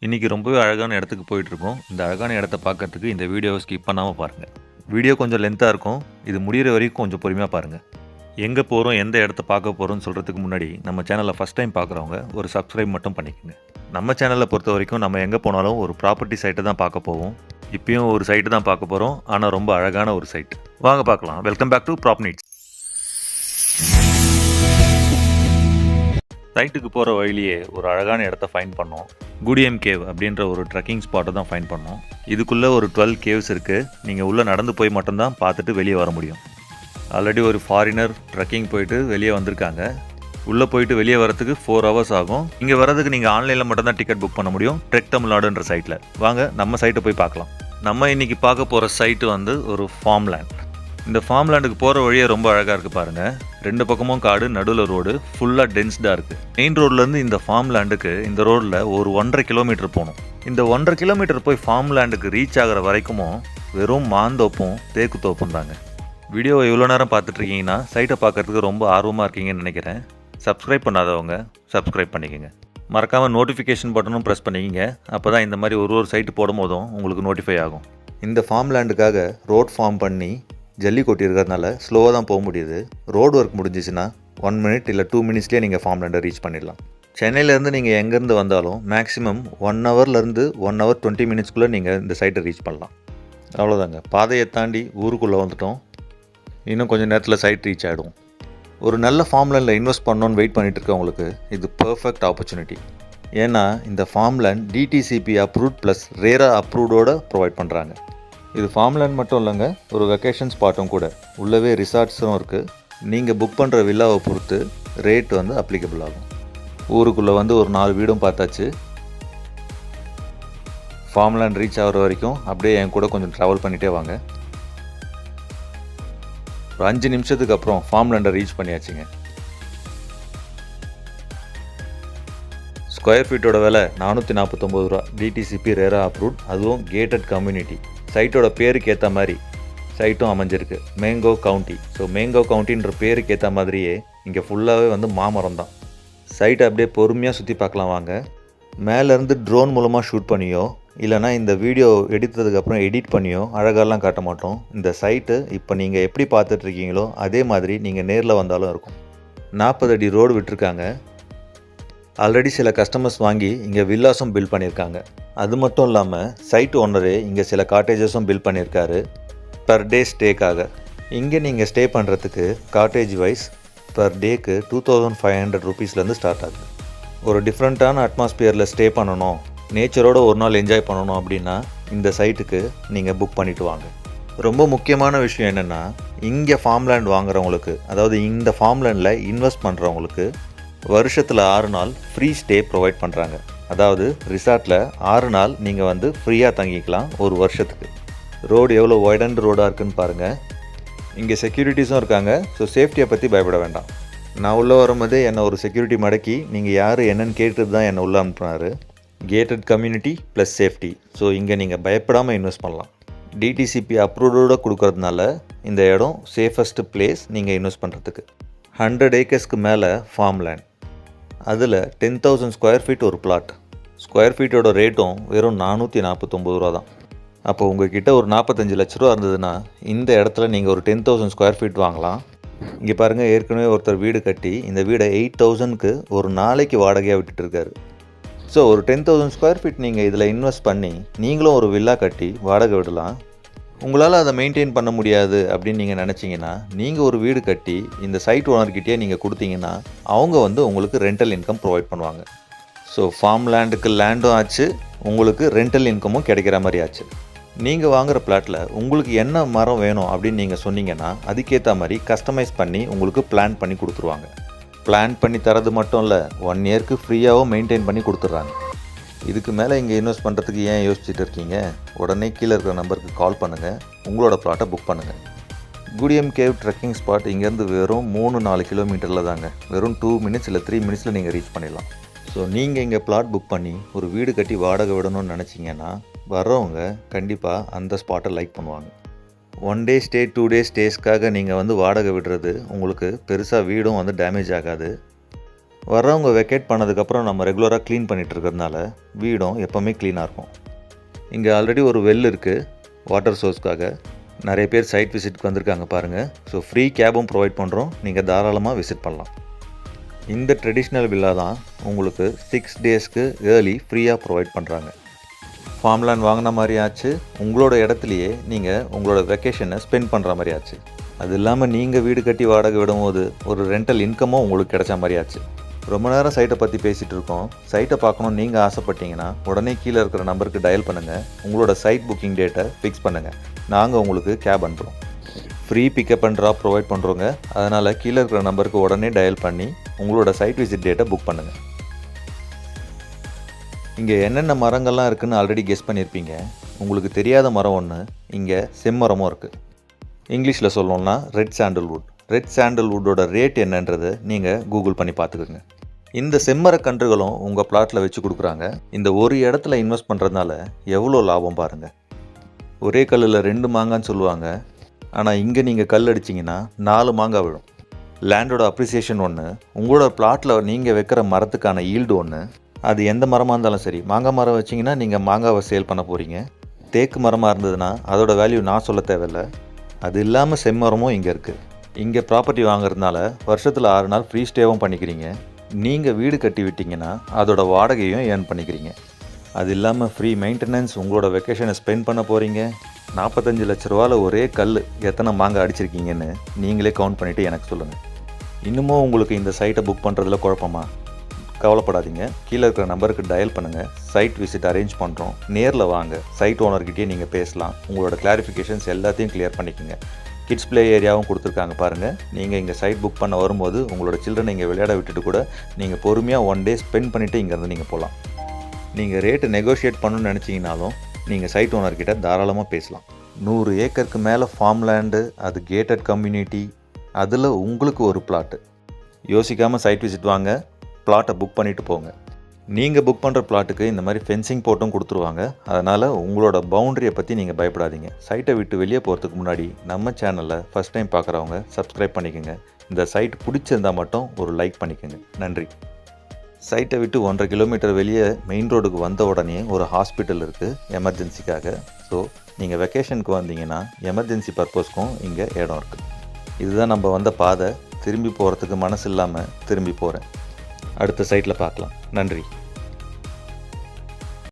இன்றைக்கி ரொம்பவே அழகான இடத்துக்கு போயிட்டுருக்கோம். இந்த அழகான இடத்த பார்க்கறதுக்கு இந்த வீடியோவை ஸ்கிப் பண்ணாமல் பாருங்கள். வீடியோ கொஞ்சம் லென்த்தாக இருக்கும். இது முடிகிற வரைக்கும் கொஞ்சம் பொறுமையாக பாருங்கள். எங்கே போகிறோம், எந்த இடத்த பார்க்க போகிறோம்னு சொல்கிறதுக்கு முன்னாடி நம்ம சேனலை ஃபஸ்ட் டைம் பார்க்குறவங்க ஒரு சப்ஸ்கிரைப் மட்டும் பண்ணிக்கோங்க. நம்ம சேனலை பொறுத்த வரைக்கும் நம்ம எங்கே போனாலும் ஒரு ப்ராப்பர்ட்டி சைட்டை தான் பார்க்க போவோம். இப்பயும் ஒரு சைட்டு தான் பார்க்க போகிறோம். ஆனால் ரொம்ப அழகான ஒரு சைட். வாங்க பார்க்கலாம். Welcome back to Prop Needs. சைட்டுக்கு போகிற வழியிலேயே ஒரு அழகான இடத்த ஃபைண்ட் பண்ணோம். குடியம் கேவ் அப்படின்ற ஒரு ட்ரெக்கிங் ஸ்பாட்டை தான் ஃபைண்ட் பண்ணோம். இதுக்குள்ளே ஒரு 12 கேவ்ஸ் இருக்குது. நீங்கள் உள்ளே நடந்து போய் மட்டும்தான் பார்த்துட்டு வெளியே வர முடியும். ஆல்ரெடி ஒரு ஃபாரினர் ட்ரெக்கிங் போயிட்டு வெளியே வந்திருக்காங்க. உள்ளே போயிட்டு வெளியே வரதுக்கு 4 hours ஆகும். இங்கே வரதுக்கு நீங்கள் ஆன்லைனில் மட்டும்தான் டிக்கெட் புக் பண்ண முடியும். ட்ரெக் தமிழ்நாடுன்ற சைட்டில். வாங்க நம்ம சைட்டை போய் பார்க்கலாம். நம்ம இன்றைக்கி பார்க்க போகிற சைட்டு வந்து ஒரு ஃபார்ம் லேண்ட். இந்த ஃபார்ம் லேண்டுக்கு போகிற வழியே ரொம்ப அழகாக இருக்குது பாருங்கள். 2 பக்கமும் காடு, நடுவில் ரோடு, ஃபுல்லாக டென்ஸ்டாக இருக்குது. மெயின் ரோட்லேருந்து இந்த ஃபார்ம் லேண்டுக்கு இந்த ரோடில் ஒரு 1.5 கிலோமீட்டர் போகணும். இந்த 1.5 கிலோமீட்டர் போய் ஃபார்ம் லேண்டுக்கு ரீச் ஆகிற வரைக்கும் வெறும் மாந்தோப்பும் தேக்கு தோப்பும் தாங்க. வீடியோவை இவ்வளோ நேரம் பார்த்துட்ருக்கீங்கன்னா சைட்டை பார்க்குறதுக்கு ரொம்ப ஆர்வமாக இருக்கீங்கன்னு நினைக்கிறேன். சப்ஸ்கிரைப் பண்ணாதவங்க சப்ஸ்கிரைப் பண்ணிக்கோங்க. மறக்காமல் நோட்டிஃபிகேஷன் பட்டனும் ப்ரெஸ் பண்ணிக்கிங்க. அப்போ தான் இந்த மாதிரி ஒரு சைட்டு போடும் போதும் உங்களுக்கு நோட்டிஃபை ஆகும். இந்த ஃபார்ம் லேண்டுக்காக ரோட் ஃபார்ம் பண்ணி ஜல்லி கொட்டியிருக்கிறதுனால ஸ்லோவாக தான் போக முடியுது. ரோடு ஒர்க் முடிஞ்சிச்சுன்னா 1 minute இல்லை 2 minutesலேயே நீங்கள் ஃபார்ம் லேண்டை ரீச் பண்ணிடலாம். சென்னையிலேருந்து நீங்கள் எங்கேருந்து வந்தாலும் மேக்ஸிமம் 1 hourலேருந்து 1 hour 20 minutesக்குள்ளே நீங்கள் இந்த சைட்டை ரீச் பண்ணலாம். அவ்வளோதாங்க. பாதையை தாண்டி ஊருக்குள்ளே வந்துட்டோம். இன்னும் கொஞ்சம் நேரத்தில் சைட் ரீச் ஆகிடும். ஒரு நல்ல ஃபார்ம் லேண்டில் இன்வெஸ்ட் பண்ணணுன்னு வெயிட் பண்ணிட்டு இருக்கவங்களுக்கு இது பர்ஃபெக்ட் ஆப்பர்ச்சுனிட்டி. ஏன்னா இந்த farm land DTCP approved plus ரேரா அப்ரூவ்டோடு ப்ரொவைட் பண்ணுறாங்க. இது ஃபார்ம் லேண்ட் மட்டும் இல்லைங்க, ஒரு வெக்கேஷன் ஸ்பாட்டும் கூட. உள்ளவே ரிசார்ட்ஸும் இருக்குது. நீங்கள் புக் பண்ணுற வில்லாவை பொறுத்து ரேட் வந்து அப்ளிகபிள் ஆகும். ஊருக்குள்ளே வந்து ஒரு 4 வீடும் பார்த்தாச்சு. ஃபார்ம் லேண்ட் ரீச் ஆகிற வரைக்கும் அப்படியே என் கூட கொஞ்சம் ட்ராவல் பண்ணிகிட்டே வாங்க. ஒரு 5 நிமிஷத்துக்கு அப்புறம் ஃபார்ம் லேண்டை ரீச் பண்ணியாச்சுங்க. ஸ்கொயர் ஃபீட்டோட விலை 449 ரூபா. டிடிசிபி ரேரா அப்ரூவ்ட், அதுவும் கேட்டட் கம்யூனிட்டி. சைட்டோட பேருக்கு ஏற்ற மாதிரி சைட்டும் அமைஞ்சிருக்கு. Mango county. ஸோ மேங்கோ கவுண்டின்ற பேருக்கு ஏற்ற மாதிரியே இங்கே ஃபுல்லாகவே வந்து மாமரம் தான். சைட்டை அப்படியே பொறுமையாக சுற்றி பார்க்கலாம் வாங்க. மேலேருந்து ட்ரோன் மூலமாக ஷூட் பண்ணியோ இல்லைனா இந்த வீடியோ எடுத்ததுக்கப்புறம் எடிட் பண்ணியோ அழகாலாம் காட்ட மாட்டோம். இந்த சைட்டு இப்போ நீங்கள் எப்படி பார்த்துட்ருக்கீங்களோ அதே மாதிரி நீங்கள் நேரில் வந்தாலும் இருக்கும். 40 அடி ரோடு விட்டுருக்காங்க. ஆல்ரெடி சில கஸ்டமர்ஸ் வாங்கி இங்கே வில்லாஸும் பில்ட் பண்ணியிருக்காங்க. அது மட்டும் இல்லாமல் சைட் ஓனரே இங்கே சில காட்டேஜஸும் பில்ட் பண்ணியிருக்காரு பர் டே ஸ்டேக்காக. இங்கே நீங்கள் ஸ்டே பண்ணுறதுக்கு காட்டேஜ் வைஸ் பர் டேக்கு 2500 ரூபீஸ்லேருந்து ஸ்டார்ட் ஆகுது. ஒரு டிஃப்ரெண்ட்டான அட்மாஸ்பியரில் ஸ்டே பண்ணணும், நேச்சரோட ஒரு நாள் என்ஜாய் பண்ணணும் அப்படின்னா இந்த சைட்டுக்கு நீங்கள் புக் பண்ணிவிட்டு வாங்க. ரொம்ப முக்கியமான விஷயம் என்னென்னா, இங்கே ஃபார்ம் லேண்ட் வாங்குறவங்களுக்கு, அதாவது இந்த ஃபார்ம் லேண்டில் இன்வெஸ்ட் பண்ணுறவங்களுக்கு வருஷத்தில் 6 நாள் ஃப்ரீ ஸ்டே ப்ரொவைட் பண்ணுறாங்க. அதாவது ரிசார்ட்டில் 6 நாள் நீங்கள் வந்து ஃப்ரீயாக தங்கிக்கலாம் ஒரு வருஷத்துக்கு. ரோடு எவ்வளோ வைடண்ட் ரோடாக இருக்குதுன்னு பாருங்கள். இங்கே செக்யூரிட்டிஸும் இருக்காங்க. ஸோ சேஃப்டியை பற்றி பயப்பட வேண்டாம். நான் உள்ளே வரும்போதே என்னை ஒரு செக்யூரிட்டி மடக்கி நீங்கள் யார் என்னன்னு கேட்டுட்டு தான் என்னை உள்ளே அனுப்புனார். Gated community plus safety. So இங்கே நீங்கள் பயப்படாமல் இன்வெஸ்ட் பண்ணலாம். டிடிசிபி அப்ரூவ்டோடு கொடுக்கறதுனால இந்த இடம் சேஃபஸ்ட் பிளேஸ் நீங்கள் இன்வெஸ்ட் பண்ணுறதுக்கு. 100 acresக்கு மேலே ஃபார்ம் லேண்ட். அதில் 10,000 ஸ்கொயர் ஃபீட் ஒரு பிளாட். ஸ்கொயர் ஃபீட்டோட ரேட்டும் வெறும் 449 ரூபா தான். அப்போ உங்கள்கிட்ட ஒரு 45 லட்ச ரூபா இருந்ததுன்னா இந்த இடத்துல நீங்கள் ஒரு 10,000 ஸ்கொயர் ஃபீட் வாங்கலாம். இங்கே பாருங்கள், ஏற்கனவே ஒருத்தர் வீடு கட்டி இந்த வீடை 8,000க்கு ஒரு நாளைக்கு வாடகையாக விட்டுட்டுருக்காரு. ஸோ ஒரு 10,000 ஸ்கொயர் ஃபீட் நீங்கள் இதில் இன்வெஸ்ட் பண்ணி நீங்களும் ஒரு வில்லா கட்டி வாடகை விடலாம். உங்களால் அதை மெயின்டைன் பண்ண முடியாது அப்படின்னு நீங்கள் நினச்சிங்கன்னா நீங்கள் ஒரு வீடு கட்டி இந்த சைட் ஓனர்கிட்டே நீங்கள் கொடுத்தீங்கன்னா அவங்க வந்து உங்களுக்கு ரெண்டல் இன்கம் ப்ரொவைட் பண்ணுவாங்க. ஸோ ஃபார்ம் லேண்டுக்கு லேண்டும் ஆச்சு, உங்களுக்கு ரெண்டல் இன்கமும் கிடைக்கிற மாதிரி ஆச்சு. நீங்கள் வாங்குகிற பிளாட்டில் உங்களுக்கு என்ன மரம் வேணும் அப்படின்னு நீங்கள் சொன்னீங்கன்னா அதுக்கேற்ற மாதிரி கஸ்டமைஸ் பண்ணி உங்களுக்கு பிளான் பண்ணி கொடுத்துருவாங்க. பிளான் பண்ணி தரது மட்டும் இல்லை, 1 yearக்கு ஃப்ரீயாகவும் மெயின்டைன் பண்ணி கொடுத்துட்றாங்க. இதுக்கு மேலே இங்கே இன்வெஸ்ட் பண்ணுறதுக்கு ஏன் யோசிச்சுட்டு இருக்கீங்க? உடனே கீழே இருக்கிற நம்பருக்கு கால் பண்ணுங்கள், உங்களோட பிளாட்டை புக் பண்ணுங்கள். குடியம் கேவ் ட்ரெக்கிங் ஸ்பாட் இங்கேருந்து வெறும் 3-4 கிலோமீட்டரில் தாங்க. வெறும் 2 minutes இல்லை 3 minutesல நீங்கள் ரீச் பண்ணிடலாம். ஸோ நீங்கள் இங்கே பிளாட் புக் பண்ணி ஒரு வீடு கட்டி வாடகை விடணும்னு நினச்சிங்கன்னா வர்றவங்க கண்டிப்பாக அந்த ஸ்பாட்டை லைக் பண்ணுவாங்க. 1 day ஸ்டே 2 day ஸ்டேஸ்க்காக நீங்கள் வந்து வாடகை விடுறது உங்களுக்கு பெருசாக வீடும் வந்து டேமேஜ் ஆகாது. வர்றவங்க வெக்கேட் பண்ணதுக்கப்புறம் நம்ம ரெகுலராக க்ளீன் பண்ணிகிட்டு இருக்கிறதுனால வீடும் எப்போவுமே க்ளீனாக இருக்கும். இங்கே ஆல்ரெடி ஒரு வெல் இருக்குது வாட்டர் சோர்ஸ்க்காக. நிறைய பேர் சைட் விசிட்க்கு வந்திருக்காங்க பாருங்கள். ஸோ ஃப்ரீ கேபும் ப்ரொவைட் பண்ணுறோம், நீங்கள் தாராளமாக விசிட் பண்ணலாம். இந்த ட்ரெடிஷ்னல் வில்லா தான் உங்களுக்கு 6 டேஸ்க்கு ஏர்லி ஃப்ரீயாக ப்ரொவைட் பண்ணுறாங்க. ஃபார்ம்லேண்ட் வாங்கின மாதிரி ஆச்சு, உங்களோட இடத்துலையே நீங்கள் உங்களோட வெக்கேஷனை ஸ்பெண்ட் பண்ணுற மாதிரி ஆச்சு. அது இல்லாமல் நீங்கள் வீடு கட்டி வாடகை விடும்போது ஒரு ரெண்டல் இன்கமும் உங்களுக்கு கிடைச்ச மாதிரி ஆச்சு. ரொம்ப நேரம் சைட்டை பற்றி பேசிகிட்டு இருக்கோம். சைட்டை பார்க்கணுன்னு நீங்கள் ஆசைப்பட்டீங்கன்னா உடனே கீழே இருக்கிற நம்பருக்கு டயல் பண்ணுங்கள். உங்களோட சைட் புக்கிங் டேட்டை ஃபிக்ஸ் பண்ணுங்கள். நாங்கள் உங்களுக்கு கேப் அனுப்புகிறோம். Free pickup and drop provide பண்ணுறோங்க. அதனால் கீழே இருக்கிற நம்பருக்கு உடனே டயல் பண்ணி உங்களோட சைட் விசிட் டேட்டை புக் பண்ணுங்கள். இங்கே என்னென்ன மரங்கள்லாம் இருக்குதுன்னு ஆல்ரெடி கெஸ் பண்ணியிருப்பீங்க. உங்களுக்கு தெரியாத மரம் ஒன்று, இங்கே செம்மரமும் இருக்குது. இங்கிலீஷில் சொல்லணும்னா ரெட் சாண்டல்வுட். ரெட் சாண்டல்வுட்டோட ரேட் என்னன்றது நீங்கள் கூகுள் பண்ணி பார்த்துக்குங்க. இந்த செம்மர கன்றுகளும் உங்கள் பிளாட்டில் வச்சு கொடுக்குறாங்க. இந்த ஒரு இடத்துல இன்வெஸ்ட் பண்ணுறதுனால எவ்வளோ லாபம் பாருங்கள். ஒரே கல்லில் 2 மாங்கான்னு சொல்லுவாங்க. ஆனால் இங்கே நீங்கள் கல் அடிச்சிங்கன்னா 4 மாங்காய் விழும். லேண்டோட அப்ரிசியேஷன் ஒன்று, உங்களோட பிளாட்டில் நீங்கள் வைக்கிற மரத்துக்கான ஈல்டு ஒன்று. அது எந்த மரமாக இருந்தாலும் சரி, மாங்காய் மரம் வச்சிங்கன்னா நீங்கள் மாங்காவை சேல் பண்ண போகிறீங்க. தேக்கு மரமாக இருந்ததுன்னா அதோட வேல்யூ நான் சொல்ல தேவையில்லை. அது இல்லாமல் செம்மரமும் இங்கே இருக்குது. இங்கே ப்ராப்பர்ட்டி வாங்குறதுனால வருஷத்தில் 6 நாள் ஃப்ரீ ஸ்டேவும் பண்ணிக்கிறீங்க. நீங்கள் வீடு கட்டி விட்டிங்கன்னா அதோட வாடகையும் ஏர்ன் பண்ணிக்கிறீங்க. அது இல்லாமல் ஃப்ரீ மெயின்டெனன்ஸ். உங்களோட வெக்கேஷனை ஸ்பெண்ட் பண்ண போகிறீங்க. 45 லட்ச ரூபாவில் ஒரே கல் எத்தனை மாங்காய் அடிச்சிருக்கீங்கன்னு நீங்களே கவுண்ட் பண்ணிவிட்டு எனக்கு சொல்லுங்கள். இன்னமும் உங்களுக்கு இந்த சைட்டை புக் பண்ணுறதுல குழப்பமா? கவலைப்படாதீங்க. கீழே இருக்கிற நம்பருக்கு டயல் பண்ணுங்கள். சைட் விசிட் அரேஞ்ச் பண்ணுறோம். நேரில் வாங்க. சைட் ஓனர்கிட்டயே நீங்கள் பேசலாம். உங்களோட கிளாரிஃபிகேஷன்ஸ் எல்லாத்தையும் கிளியர் பண்ணிக்கோங்க. கிட்ஸ் ப்ளே ஏரியாவும் கொடுத்துருக்காங்க பாருங்கள். நீங்கள் இங்கே சைட் புக் பண்ண வரும்போது உங்களோட சில்ட்ரனை இங்கே விளையாட விட்டுட்டு கூட நீங்கள் பொறுமையாக 1 டே ஸ்பெண்ட் பண்ணிவிட்டு இங்கேருந்து நீங்கள் போகலாம். நீங்கள் ரேட்டு நெகோஷியேட் பண்ணணும்னு நினச்சிங்கனாலும் நீங்கள் சைட் ஓனர்கிட்ட தாராளமாக பேசலாம். 100 ஏக்கருக்கு மேலே ஃபார்ம் லேண்டு, அது கேட்டட் கம்யூனிட்டி, அதில் உங்களுக்கு ஒரு பிளாட்டு. யோசிக்காமல் சைட் விசிட் வாங்க, பிளாட்டை புக் பண்ணிவிட்டு போங்க. நீங்கள் புக் பண்ணுற பிளாட்டுக்கு இந்த மாதிரி ஃபென்சிங் போட்டும் கொடுத்துருவாங்க. அதனால் உங்களோட பவுண்டரியை பற்றி நீங்கள் பயப்படாதீங்க. சைட்டை விட்டு வெளியே போகிறதுக்கு முன்னாடி நம்ம சேனலில் ஃபஸ்ட் டைம் பார்க்குறவங்க சப்ஸ்கிரைப் பண்ணிக்கோங்க. இந்த சைட் பிடிச்சிருந்தால் மட்டும் ஒரு லைக் பண்ணிக்கோங்க. நன்றி. சைட்டை விட்டு 1.5 கிலோமீட்டர் வெளியே மெயின் ரோடுக்கு வந்த உடனே ஒரு ஹாஸ்பிட்டல் இருக்குது எமர்ஜென்சிக்காக. ஸோ நீங்கள் வெக்கேஷனுக்கு வந்தீங்கன்னா எமர்ஜென்சி பர்பஸ்க்கும் இங்கே இடம் இருக்குது. இதுதான் நம்ம வந்த பாதை. திரும்பி போகிறதுக்கு மனசு இல்லாமல் திரும்பி போகிறேன். அடுத்த சைட்டில் பார்க்கலாம். நன்றி.